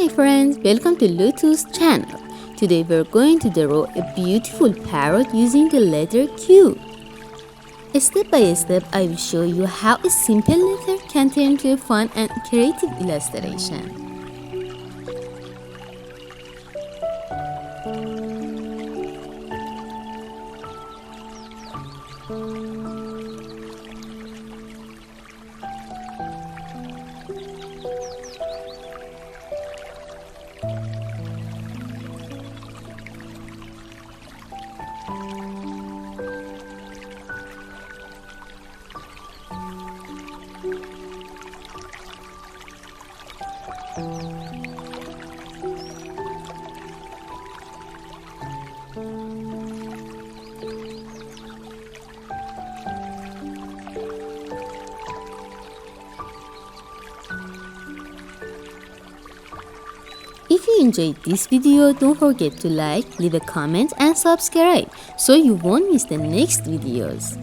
my friends, welcome to Lotus channel. Today we're going to draw a beautiful parrot using the letter Q. Step by step, I will show you how a simple letter can turn into a fun and creative illustration. If you enjoyed this video, don't forget to like, leave a comment and subscribe so you won't miss the next videos.